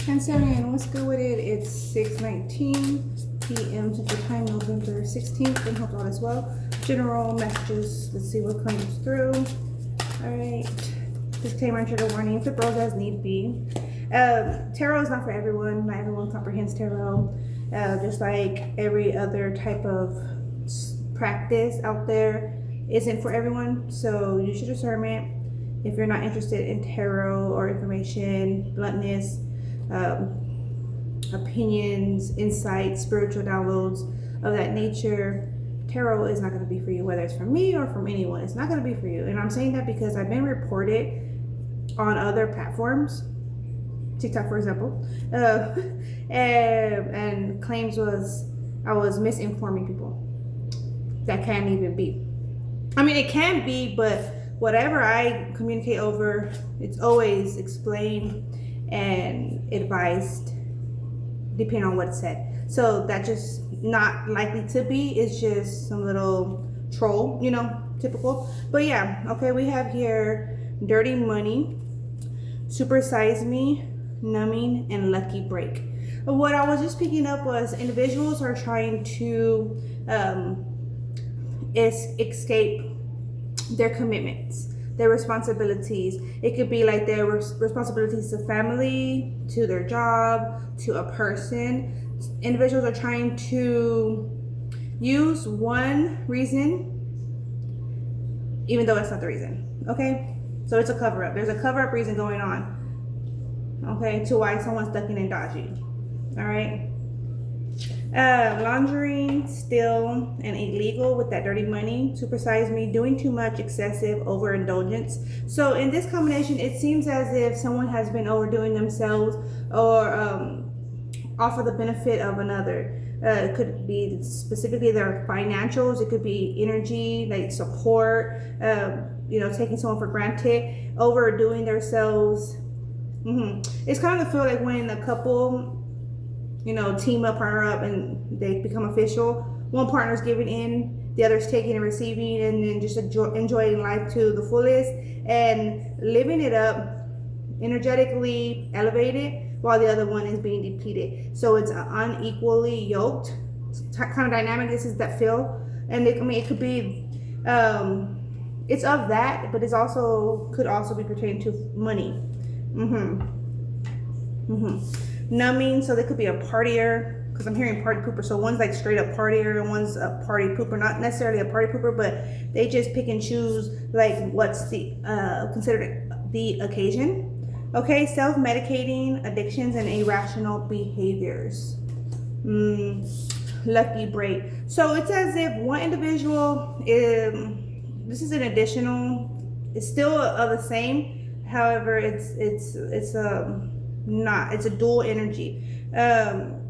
Cancerian, what's good with it? It's 6:19 p.m. Central Time, November 16th. And hope all is well. General messages. Let's see what comes through. All right. Disclaimer and trigger warning. Flip roles as need be. Tarot is not for everyone. Not everyone comprehends tarot. Just like every other type of practice out there isn't for everyone. So use your discernment. If you're not interested in tarot or information, bluntness, opinions, insights, spiritual downloads of that nature, tarot is not going to be for you, whether it's from me or from anyone. It's not going to be for you. And I'm saying that because I've been reported on other platforms, TikTok for example, and claims was I was misinforming people. That can't even be. I mean, it can be, but whatever I communicate over, it's always explained and advised depending on what's said. So that's just not likely to be. It's just some little troll, you know, typical. But yeah, okay, we have here dirty money, super size me, numbing, and lucky break. What I was just picking up was individuals are trying to escape their commitments, their responsibilities. It could be like their responsibilities to family, to their job, to a person. Individuals are trying to use one reason even though it's not the reason. Okay, so it's a cover-up. There's a cover-up reason going on, okay, to why someone's ducking and dodging. All right. Laundering, still, and illegal with that dirty money, supersize me, doing too much, excessive, overindulgence. So in this combination, it seems as if someone has been overdoing themselves or offer the benefit of another. It could be specifically their financials. It could be energy, like support, you know, taking someone for granted, overdoing themselves. It's kind of feel like when a couple, you know, team up, partner up, and they become official. One partner's giving in, the other's taking and receiving, and then just enjoying life to the fullest and living it up, energetically elevated, while the other one is being depleted. So it's unequally yoked kind of dynamic. This is that feel, and it, I mean, it could be, it's of that, but it's also could also be pertaining to money. Numbing, so they could be a partier, because I'm hearing party pooper. So one's like straight up partier and one's a party pooper, not necessarily a party pooper, but they just pick and choose like what's the considered the occasion. Okay, self-medicating, addictions, and irrational behaviors. Lucky break. So it's as if one individual this is an additional, it's still of the same, however it's not, it's a dual energy. An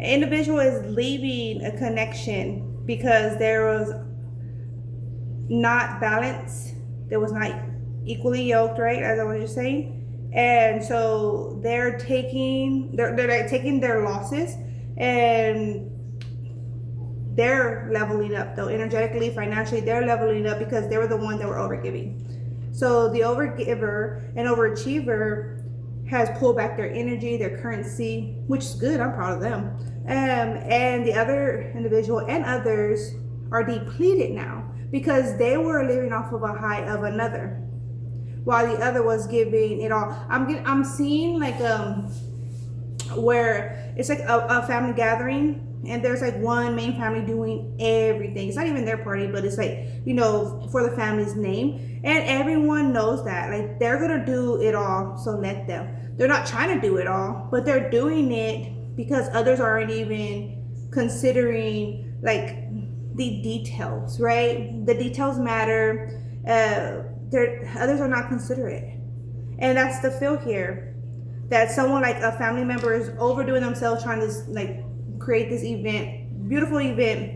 individual is leaving a connection because there was not balance, there was not equally yoked, right, as I was just saying. And so they're taking like taking their losses, and they're leveling up though, energetically, financially. They're leveling up because they were the ones that were overgiving. So the overgiver and overachiever has pulled back their energy, their currency, which is good. I'm proud of them. And the other individual and others are depleted now because they were living off of a high of another, while the other was giving it all. I'm seeing like where it's like a family gathering, and there's like one main family doing everything. It's not even their party, but it's like, you know, for the family's name, and everyone knows that like they're gonna do it all, so let them. They're not trying to do it all, but they're doing it because others aren't even considering like the details, right? The details matter. Others are not considerate, and that's the feel here, that someone like a family member is overdoing themselves trying to like create this event, beautiful event,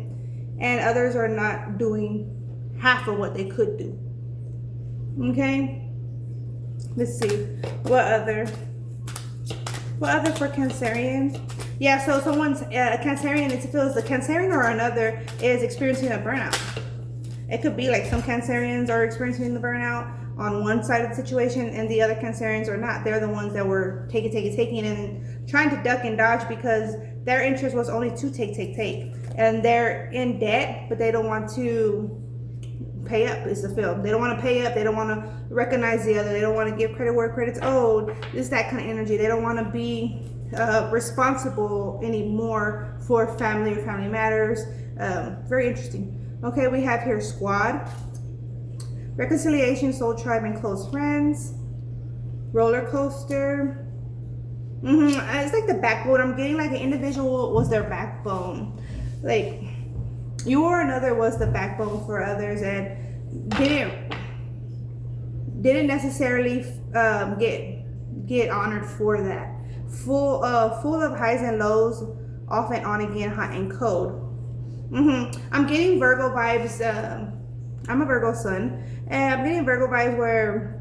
and others are not doing half of what they could do. Okay, let's see what other for Cancerian. Yeah, so someone's Cancerian, it feels the Cancerian or another is experiencing a burnout. It could be like some Cancerians are experiencing the burnout. on one side of the situation, and the other Cancerians are not. They're the ones that were taking, and trying to duck and dodge because their interest was only to take. And they're in debt, but they don't want to pay up is the film. They don't want to pay up. They don't want to recognize the other. They don't want to give credit where credit's owed. It's that kind of energy. They don't want to be responsible anymore for family or family matters. Very interesting. Okay, we have here squad, reconciliation, soul tribe, and close friends. Roller coaster. It's like the backbone. I'm getting like an individual was their backbone. Like you or another was the backbone for others, and didn't necessarily get honored for that. Full of highs and lows, off and on again, hot and cold. I'm getting Virgo vibes. I'm a Virgo sun, and I'm getting Virgo vibes where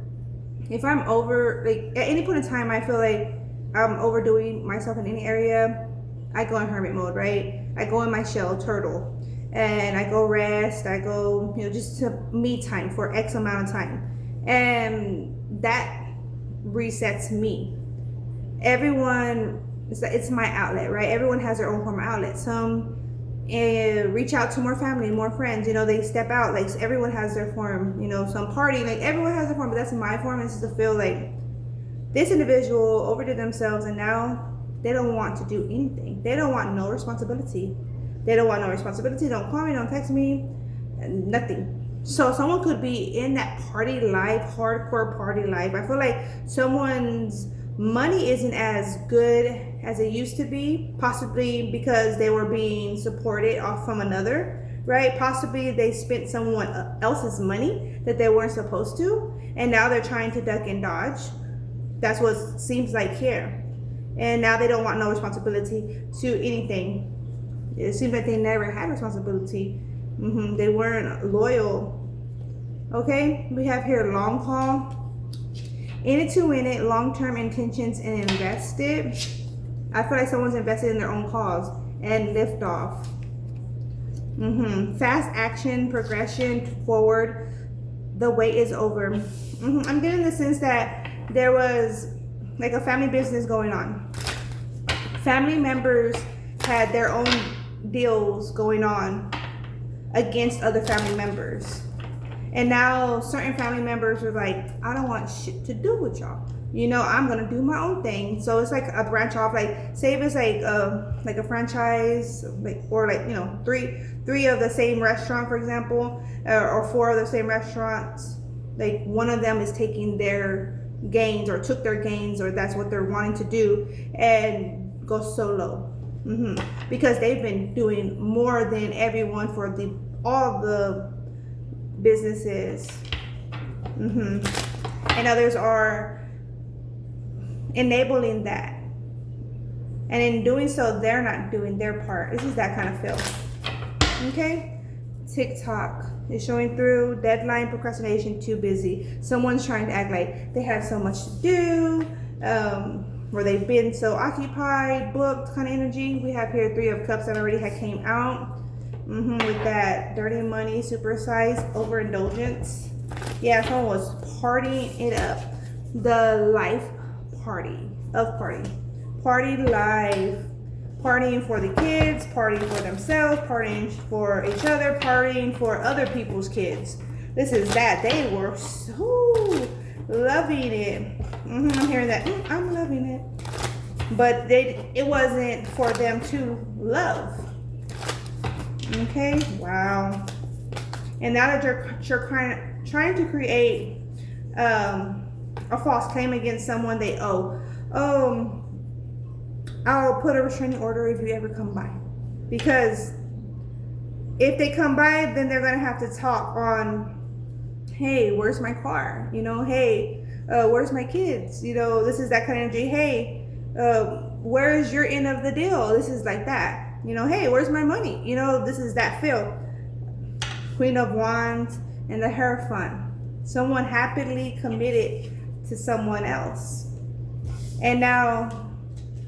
if I'm over, like at any point in time, I feel like I'm overdoing myself in any area, I go in hermit mode, right? I go in my shell, turtle, and I go rest. I go, just to me time for X amount of time, and that resets me. Everyone, it's my outlet, right? Everyone has their own form of outlet. Some reach out to more family, more friends, they step out, like everyone has their form, some party, like everyone has their form, but that's my form. Is to feel like this individual overdid themselves, and now they don't want to do anything. They don't want no responsibility. Don't call me, don't text me, nothing. So someone could be in that party life, hardcore party life. I feel like someone's money isn't as good as it used to be, possibly because they were being supported off from another, right? Possibly they spent someone else's money that they weren't supposed to, and now they're trying to duck and dodge. That's what it seems like here. And now they don't want no responsibility to anything. It seems like they never had responsibility. They weren't loyal. Okay, we have here long haul. In it to win it, long-term intentions, and invested. I feel like someone's invested in their own cause. And lift off. Fast action, progression, forward. The wait is over. I'm getting the sense that there was like a family business going on. Family members had their own deals going on against other family members. And now certain family members are like, I don't want shit to do with y'all. I'm gonna do my own thing. So it's like a branch off. Like say if it's like a franchise, or three of the same restaurant, for example, or four of the same restaurants. Like one of them is taking their gains or took their gains, or that's what they're wanting to do, and go solo. Because they've been doing more than everyone for all the businesses. And others are enabling that, and in doing so they're not doing their part. This is that kind of feel. Okay, TikTok is showing through. Deadline, procrastination, too busy. Someone's trying to act like they have so much to do, where they've been so occupied, booked kind of energy. We have here 3 of Cups that already came out. With that dirty money, supersized overindulgence. Yeah, someone was partying it up. The life party of party life, partying for the kids, partying for themselves, partying for each other, partying for other people's kids. This is that. They were so loving it. I'm hearing that. I'm loving it, but it wasn't for them to love. Okay, wow. And now that you're trying to create a false claim against someone they owe. I'll put a restraining order if you ever come by. Because if they come by, then they're gonna have to talk on, hey, where's my car? Hey, where's my kids? This is that kind of energy. Hey, where's your end of the deal? This is like that. Hey, where's my money? This is that feel. Queen of Wands and the Hierophant. Someone happily committed to someone else. And now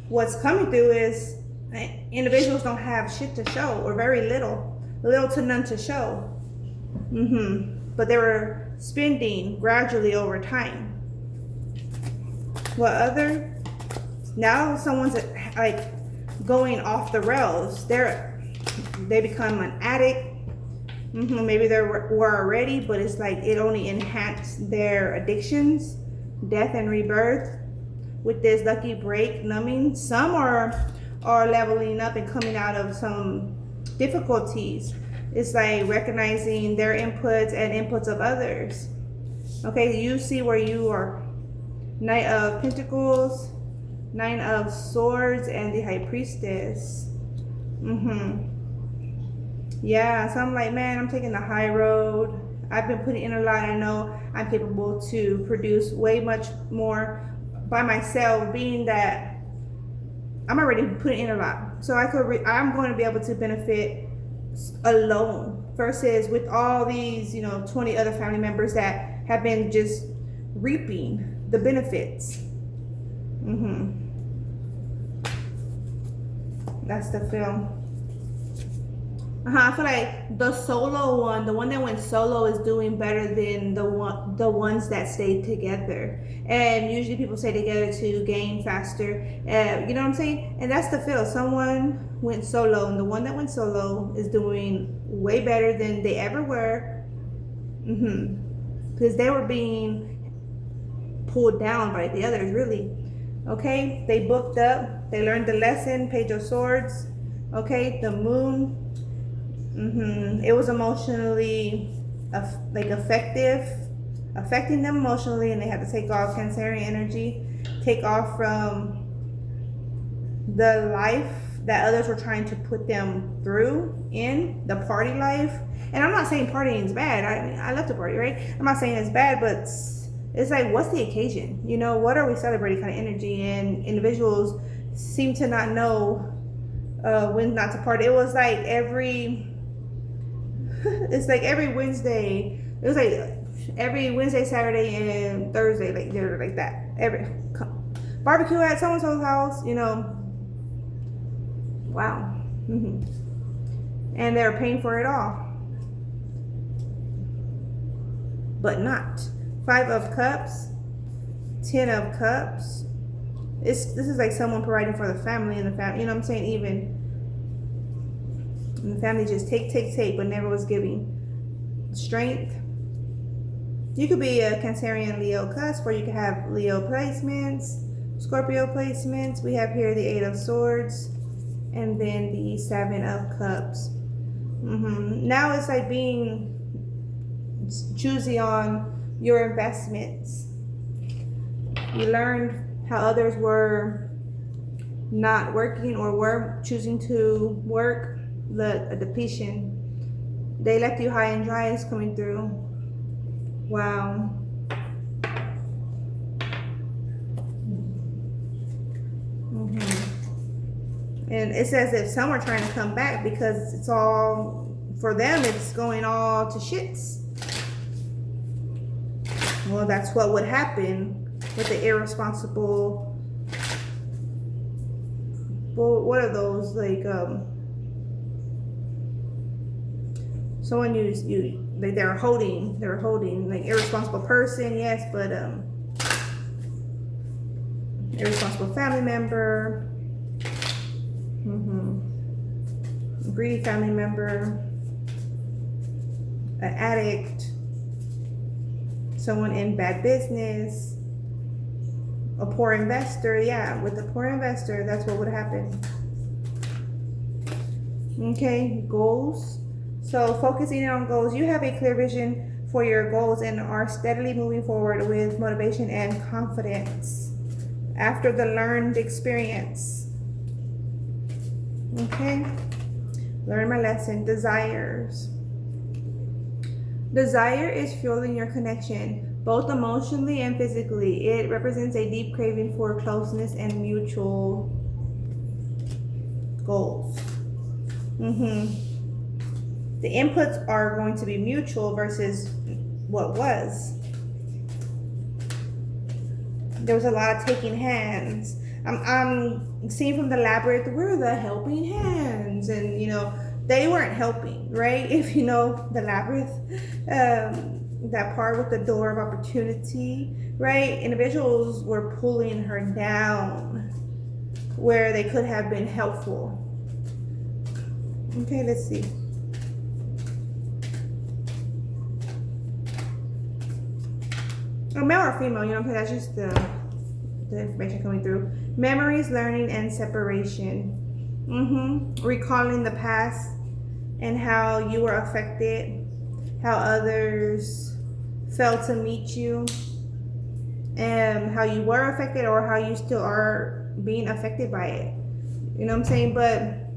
what's coming through is individuals don't have shit to show, or very little to none to show. But they were spending gradually over time. What other? Now someone's like going off the rails. They become an addict. Maybe they were already, but it's like it only enhanced their addictions, death and rebirth. With this lucky break numbing, some are leveling up and coming out of some difficulties. It's like recognizing their inputs and inputs of others. Okay, you see where you are. Knight of Pentacles, Nine of Swords, and the High Priestess. Yeah, so I'm like, man, I'm taking the high road. I've been putting in a lot. I know I'm capable to produce way much more by myself, being that I'm already putting in a lot. So I'm going to be able to benefit alone versus with all these, 20 other family members that have been just reaping the benefits. That's the film. I feel like the solo one, the one that went solo, is doing better than the ones that stayed together. And usually people stay together to gain faster. You know what I'm saying? And that's the feel. Someone went solo, and the one that went solo is doing way better than they ever were. Because they were being pulled down by the others, really. Okay, they booked up. They learned the lesson. Page of Swords. Okay, the Moon. It was emotionally affecting them emotionally, and they had to take off Cancerian energy, take off from the life that others were trying to put them through in the party life. And I'm not saying partying is bad. I love to party, right? I'm not saying it's bad, but it's like, what's the occasion? What are we celebrating kind of energy? And individuals seem to not know when not to party. It was like it's like every Wednesday. It was like every Wednesday, Saturday, and Thursday. Like they're like that. Every barbecue at so and so's house. Wow. And they're paying for it all, but not. 5 of Cups, 10 of Cups. This is like someone providing for the family, and the family. You know what I'm saying? Even. And the family just take, but never was giving. Strength. You could be a Cancerian Leo cusp, or you could have Leo placements, Scorpio placements. We have here the 8 of Swords, and then the 7 of Cups. Now it's like being choosy on your investments. You learned how others were not working or were choosing to work. The depletion. They left you high and dry is coming through. Wow. And it's as if some are trying to come back because it's all, for them, it's going all to shits. Well, that's what would happen with the irresponsible. Well, what are those? Like, someone like they're holding like irresponsible person, yes, but irresponsible family member, greedy family member, an addict, someone in bad business, a poor investor. Yeah, with a poor investor, that's what would happen. Okay, goals. So focusing on goals, you have a clear vision for your goals and are steadily moving forward with motivation and confidence after the learned experience. Okay, learn my lesson. Desires. Desire is fueling your connection, both emotionally and physically. It represents a deep craving for closeness and mutual goals. The inputs are going to be mutual versus what was. There was a lot of taking hands. I'm seeing from the labyrinth, we're the helping hands, and they weren't helping, right? If you know the labyrinth, that part with the door of opportunity, right? Individuals were pulling her down where they could have been helpful. Okay, let's see. Or male or female, you know what I'm saying? That's just the information coming through. Memories, learning, and separation. Recalling the past and how you were affected, how others failed to meet you, and how you were affected or how you still are being affected by it. You know what I'm saying? But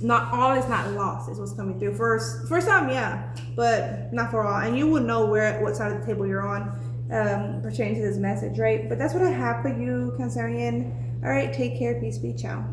not all is not lost is what's coming through. For some, yeah, but not for all. And you will know what side of the table you're on pertaining to this message, right? But that's what I have for you, Cancerian. All right, take care, peace be, ciao.